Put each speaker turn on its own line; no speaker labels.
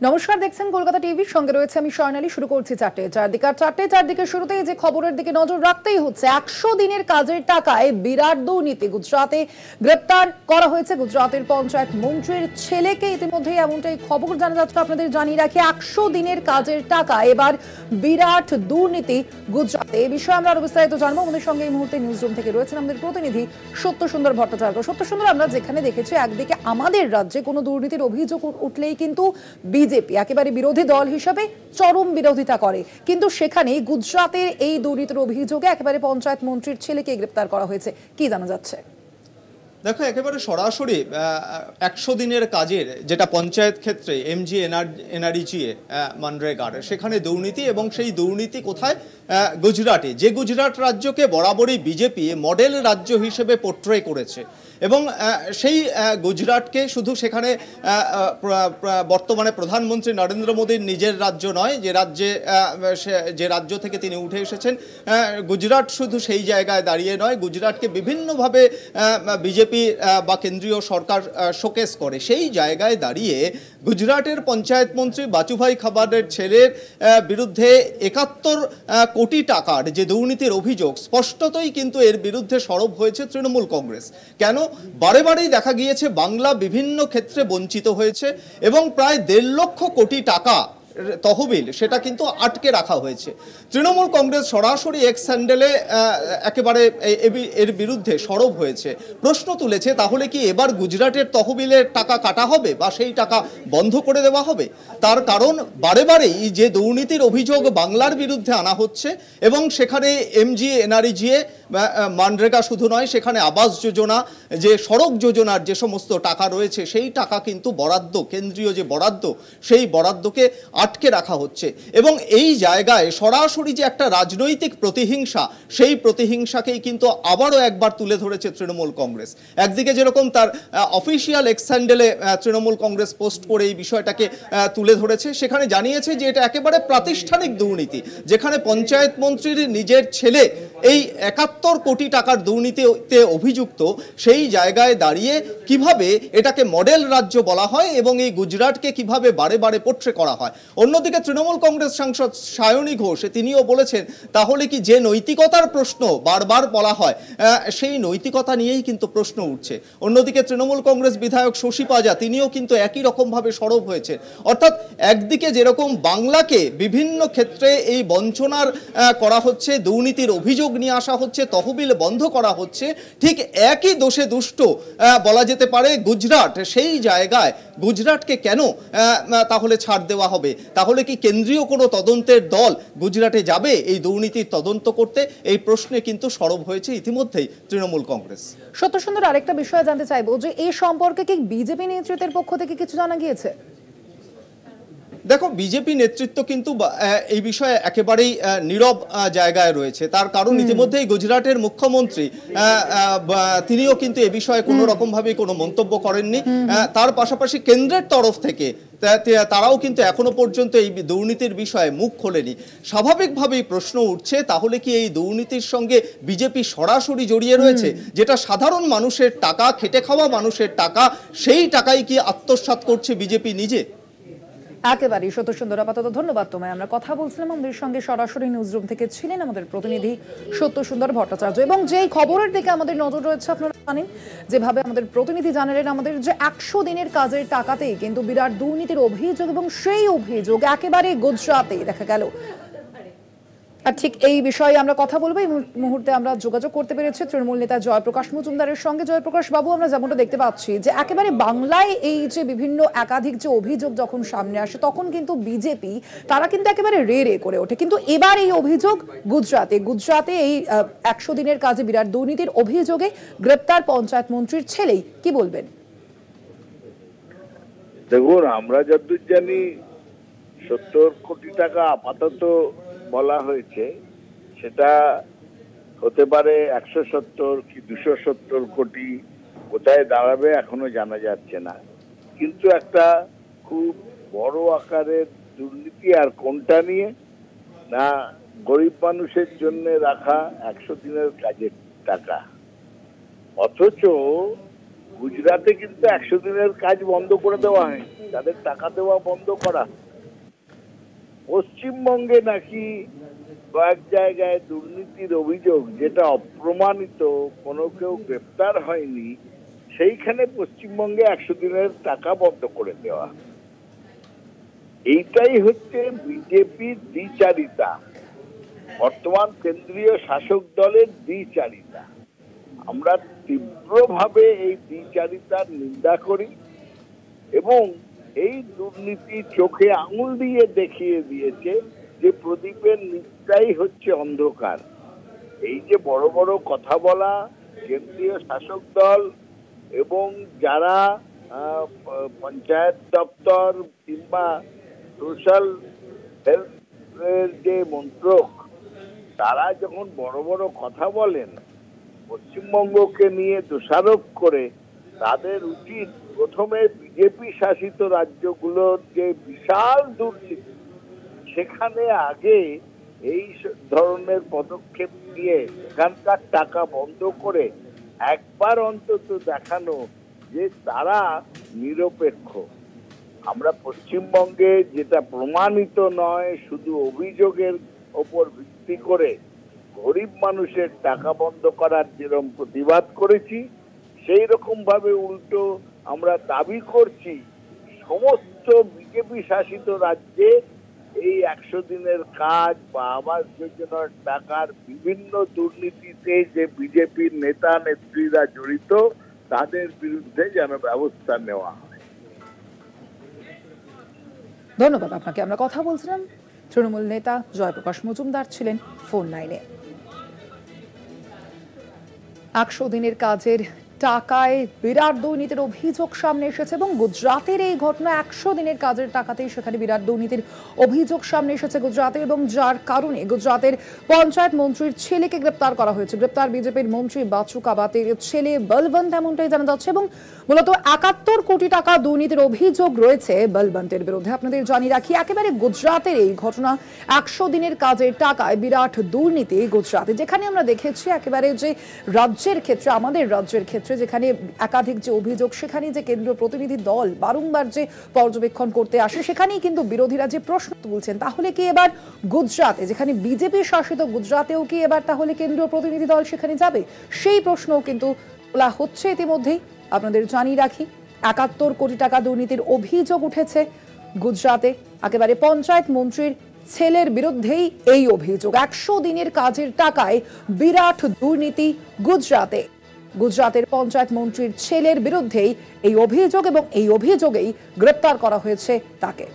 নমস্কার, দেখছেন কলকাতা টিভির সঙ্গে রয়েছে আমি স্বর্ণালী। শুরু করছি চারটে চারদিকে শুরুতেই যে খবরের দিকে নজর রাখতেই হচ্ছে 100 দিনের কাজের টাকায় বিরাট দুর্নীতি। গুজরাতে গ্রেপ্তার করা হয়েছে গুজরাতের পঞ্চায়েত মন্ত্রীর ছেলেকে। ইতিমধ্যে এমনটাই খবর জানা যাচ্ছে, আপনাদের জানিয়ে রাখি 100 দিনের কাজের টাকা এবার বিরাট দুর্নীতি গুজরাতে। এই বিষয়ে আমরা আরো বিস্তারিত জানবো। আমাদের সঙ্গে এই মুহূর্তে নিউজরুম থেকে রয়েছেন আমাদের প্রতিনিধি সত্যসুন্দর ভট্টাচার্য। সত্যসুন্দর, আমরা যেখানে দেখেছি একদিকে আমাদের রাজ্যে কোনো দুর্নীতির অভিযোগ উঠলেই কিন্তু বিজেপি একেবারে বিরোধী দল হিসেবে চরম বিরোধিতা করে, কিন্তু সেখানে গুজরাতের এই দুর্নীতির অভিযোগে একেবারে পঞ্চায়েত মন্ত্রীর ছেলেকে গ্রেপ্তার করা হয়েছে। কি জানা যাচ্ছে?
দেখো, একেবারে সরাসরি 100 দিনের কাজের যেটা পঞ্চায়েত ক্ষেত্রে এমজি এনআরইজিএ মানরেগার, সেখানে দুর্নীতি, এবং সেই দুর্নীতি কোথায়? গুজরাটে, যে গুজরাট রাজ্যকে বরাবরই বিজেপি মডেল রাজ্য হিসেবে পোট্রে করেছে। এবং সেই গুজরাটকে শুধু সেখানে বর্তমানে প্রধানমন্ত্রী নরেন্দ্র মোদীর নিজের রাজ্য নয়, যে রাজ্য থেকে তিনি উঠে এসেছেন, গুজরাট শুধু সেই জায়গায় দাঁড়িয়ে নয়, গুজরাটকে বিভিন্নভাবে বিজেপি বা কেন্দ্রীয় সরকার শোকেস করে। সেই জায়গায় দাঁড়িয়ে গুজরাটের পঞ্চায়েত মন্ত্রী বাচুভাই খাবারের ছেলের বিরুদ্ধে 71 কোটি টাকার যে দুর্নীতির অভিযোগ, স্পষ্টতই কিন্তু এর বিরুদ্ধে সরব হয়েছে তৃণমূল কংগ্রেস। কেন? বারে বারেই দেখা গিয়েছে বাংলা বিভিন্ন ক্ষেত্রে বঞ্চিত হয়েছে এবং প্রায় 1.5 লক্ষ কোটি টাকা তহবিল সেটা কিন্তু আটকে রাখা হয়েছে। তৃণমূল কংগ্রেস সরাসরি এক্স হ্যান্ডেলে একেবারে এর বিরুদ্ধে সরব হয়েছে, প্রশ্ন তুলেছে তাহলে কি এবার গুজরাটের তহবিলের টাকা কাটা হবে বা সেই টাকা বন্ধ করে দেওয়া হবে? তার কারণ বারে বারেই যে দুর্নীতির অভিযোগ বাংলার বিরুদ্ধে আনা হচ্ছে, এবং সেখানে এমজি এনআরইজিএ মানরেগা শুধু নয়, সেখানে আবাস যোজনা, যে সড়ক যোজনার যে সমস্ত টাকা রয়েছে সেই টাকা কিন্তু বরাদ্দ, কেন্দ্রীয় যে বরাদ্দ, সেই বরাদ্দকে আটকে রাখা হচ্ছে। এবং এই জায়গায় সরাসরি যে একটা রাজনৈতিক প্রতিহিংসা, সেই প্রতিহিংসাকেই কিন্তু আবারও একবার তুলে ধরেছে তৃণমূল কংগ্রেস। একদিকে যেরকম তার অফিসিয়াল এক্স হ্যান্ডেলে তৃণমূল কংগ্রেস পোস্ট করে এই বিষয়টাকে তুলে ধরেছে, সেখানে জানিয়েছে যে এটা একেবারে প্রাতিষ্ঠানিক দুর্নীতি, যেখানে পঞ্চায়েত মন্ত্রীর নিজের ছেলে এই 71 কোটি টাকার দুর্নীতিতে অভিযুক্ত। সেই জায়গায় দাঁড়িয়ে কিভাবে এটাকে মডেল রাজ্য বলা হয় এবং এই গুজরাটকে কিভাবে বারে বারে পোট্রে করা হয়। অন্যদিকে তৃণমূল কংগ্রেস সাংসদ সায়নী ঘোষ তিনিও বলেছেন, তাহলে কি যে নৈতিকতার প্রশ্ন বারবার বলা হয়, সেই নৈতিকতা নিয়েই কিন্তু প্রশ্ন উঠছে। অন্যদিকে তৃণমূল কংগ্রেস বিধায়ক শশী পাজা তিনিও কিন্তু একই রকমভাবে সরব হয়েছে। অর্থাৎ একদিকে যেরকম বাংলাকে বিভিন্ন ক্ষেত্রে এই বঞ্চনার করা হচ্ছে, দুর্নীতির অভিযোগ নিয়ে আসা হচ্ছে, তহবিল বন্ধ করা হচ্ছে, ঠিক একই দোষে দুষ্ট বলা যেতে পারে গুজরাট। সেই জায়গায় গুজরাটকে কেন তাহলে ছাড় দেওয়া হবে? তাহলে কি কেন্দ্রীয় কোনো তদন্তের দল গুজরাটে যাবে এই দুর্নীতির তদন্ত করতে? এই প্রশ্নে কিন্তু সরব হয়েছে ইতিমধ্যেই তৃণমূল কংগ্রেস।
সত্যসুন্দর, আরেকটা বিষয় জানতে চাইবো যে এই সম্পর্কে কি বিজেপি নেতৃত্বের পক্ষ থেকে কিছু জানা গিয়েছে?
দেখো, বিজেপি নেতৃত্ব কিন্তু এই বিষয়ে একেবারেই নীরব জায়গায় রয়েছে। তার কারণ ইতিমধ্যেই গুজরাটের মুখ্যমন্ত্রী তিনিও কিন্তু এ বিষয়ে কোনো রকম ভাবে কোনো মন্তব্য করেননি। তার পাশাপাশি কেন্দ্রের তরফ থেকে তারাও কিন্তু এখনো পর্যন্ত এই দুর্নীতির বিষয়ে মুখ খোলেনি। স্বাভাবিকভাবেই প্রশ্ন উঠছে, তাহলে কি এই দুর্নীতির সঙ্গে বিজেপি সরাসরি জড়িয়ে রয়েছে? যেটা সাধারণ মানুষের টাকা, খেটে খাওয়া মানুষের টাকা, সেই টাকাই কি আত্মসাৎ করছে বিজেপি নিজে?
একেবারেই সত্যসুন্দর, আপাতত ধন্যবাদ তোমায়। আমরা কথা বলছিলাম, আমাদের সঙ্গে সরাসরি নিউজরুম থেকে ছিলেন আমাদের প্রতিনিধি সত্যসুন্দর ভট্টাচার্য। এবং যেই খবরের দিকে আমাদের নজর রয়েছে, আপনারা জানেন যেভাবে আমাদের প্রতিনিধি জানালেন আমাদের যে 100 দিনের কাজের টাকাতেই কিন্তু বিরাট দুর্নীতির অভিযোগ, এবং সেই অভিযোগ একেবারে গুজরাতে দেখা গেল। আর ঠিক এই বিষয়ে আমরা কথা বলবো। এই মুহূর্তে আমরা যোগাযোগ করতে পেরেছি তৃণমূল নেতা জয়প্রকাশ মজুমদারের সঙ্গে। জয়প্রকাশ বাবু, আমরা যেমনটা দেখতে পাচ্ছি যে একেবারে বাংলায় এই যে বিভিন্ন একাধিক যে অভিযোগ যখন সামনে আসে, তখন কিন্তু বিজেপি তারা কিন্তু একেবারে রে রে করে ওঠে, কিন্তু এবার এই অভিযোগ গুজরাতে এই 100 দিনের কাজে বিরাট দুর্নীতির অভিযোগে গ্রেপ্তার পঞ্চায়েত মন্ত্রীর ছেলেই। কি বলবেন?
দেখুন, আমরা যতদূর জানি 70 কোটি টাকা আপাতত বলা হয়েছে, সেটা হতে পারে 170 কি 270 কোটি, কোথায় দাঁড়াবে এখনো জানা যাচ্ছে না। কিন্তু একটা খুব বড় আকারের দুর্নীতি, আর কোনটা নিয়ে না, গরিব মানুষের জন্য রাখা 100 দিনের কাজের টাকা। অথচ গুজরাটে কিন্তু 100 দিনের কাজ বন্ধ করে দেওয়া হয়নি, তাদের টাকা দেওয়া বন্ধ করা। পশ্চিমবঙ্গে নাকি কয়েক জায়গায় দুর্নীতির অভিযোগ, যেটা অপ্রমাণিত, কোনো কেউ গ্রেপ্তার হয়নি, সেইখানে পশ্চিমবঙ্গে 100 দিনের টাকা বন্ধ করে দেওয়া। এইটাই হচ্ছে বিজেপির দ্বিচারিতা, বর্তমান কেন্দ্রীয় শাসক দলের দ্বিচারিতা। আমরা তীব্রভাবে এই দ্বিচারিতার নিন্দা করি এবং এই দুর্নীতি চোখে আঙুল দিয়ে দেখিয়ে দিয়েছে যে প্রদীপের নিচটাই হচ্ছে অন্ধকার। এই যে বড় বড় কথা বলা কেন্দ্রীয় শাসক দল এবং যারা পঞ্চায়েত দপ্তর কিংবা সোশ্যাল হেলথের যে মন্ত্রক, তারা যখন বড় বড় কথা বলেন পশ্চিমবঙ্গকে নিয়ে দোষারোপ করে, তাদের উচিত প্রথমে বিজেপি শাসিত রাজ্যগুলোর যে বিশাল দুর্নীতি, সেখানে আগে এই ধরনের পদক্ষেপ নিয়ে এখানকার টাকা বন্ধ করে একবার অন্তত দেখানো যে তারা নিরপেক্ষ। আমরা পশ্চিমবঙ্গে, যেটা প্রমাণিত নয়, শুধু অভিযোগের ওপর ভিত্তি করে গরিব মানুষের টাকা বন্ধ করার যেরকম প্রতিবাদ করেছি, সেই রকম ভাবে উল্টো আমরা দাবি করছি সমস্ত বিজেপি শাসিত রাজ্যে এই 100 দিনের কাজ বা আবাস যোজনার টাকার বিভিন্ন দুর্নীতিতে যে বিজেপির নেতা নেত্রীরা জড়িত, তাদের বিরুদ্ধে যেন ব্যবস্থা নেওয়া হয়।
ধন্যবাদ আপনাকে। আমরা কথা বলছিলাম তৃণমূল নেতা জয়প্রকাশ মজুমদার ছিলেন ফোন লাইনে। 100 দিনের কাজের টাকায় বিরাট দুর্নীতির অভিযোগ সামনে এসেছে এবং গুজরাটের এই ঘটনা 100 দিনের কাজের টাকাতেই সেখানে বিরাট দুর্নীতির অভিযোগ সামনে এসেছে গুজরাতে, এবং যার কারণে গুজরাতের পঞ্চায়েত মন্ত্রীর ছেলেকে গ্রেপ্তার করা হয়েছে। গ্রেপ্তার বিজেপির মন্ত্রী বাচু কাবাতের ছেলে বলবন্ত, এমনটাই জানা যাচ্ছে। এবং মূলত 71 কোটি টাকা দুর্নীতির অভিযোগ রয়েছে বলবন্তের বিরুদ্ধে। আপনাদের জানিয়ে রাখি, একেবারে গুজরাটের এই ঘটনা, 100 দিনের কাজের টাকায় বিরাট দুর্নীতি গুজরাটে, যেখানে আমরা দেখেছি একেবারে যে রাজ্যের ক্ষেত্রে, আমাদের রাজ্যের ক্ষেত্রে যেখানে একাধিক যে অভিযোগ, সেখানে যে কেন্দ্রীয় প্রতিনিধি দল বারংবার যে পর্যবেক্ষণ করতে আসে, সেখানেই কিন্তু বিরোধীরা যে প্রশ্ন তুলছেন, তাহলে কি এবার গুজরাটে, যেখানে বিজেপি শাসিত গুজরাটেও কি এবার তাহলে কেন্দ্রীয় প্রতিনিধি দল সেখানে যাবে? সেই প্রশ্নও কিন্তু তোলা হচ্ছে ইতিমধ্যেই। আপনাদের জানিয়ে রাখি, 71 কোটি টাকা দুর্নীতির অভিযোগ উঠেছে গুজরাটে। একেবারে পঞ্চায়েত মন্ত্রীর ছেলের বিরুদ্ধেই এই অভিযোগ। 100 দিনের কাজের টাকায় বিরাট দুর্নীতি গুজরাটে। গুজরাটের পঞ্চায়েত মন্ত্রীর ছেলের বিরুদ্ধেই এই অভিযোগ এবং এই অভিযোগেই গ্রেপ্তার করা হয়েছে তাকে।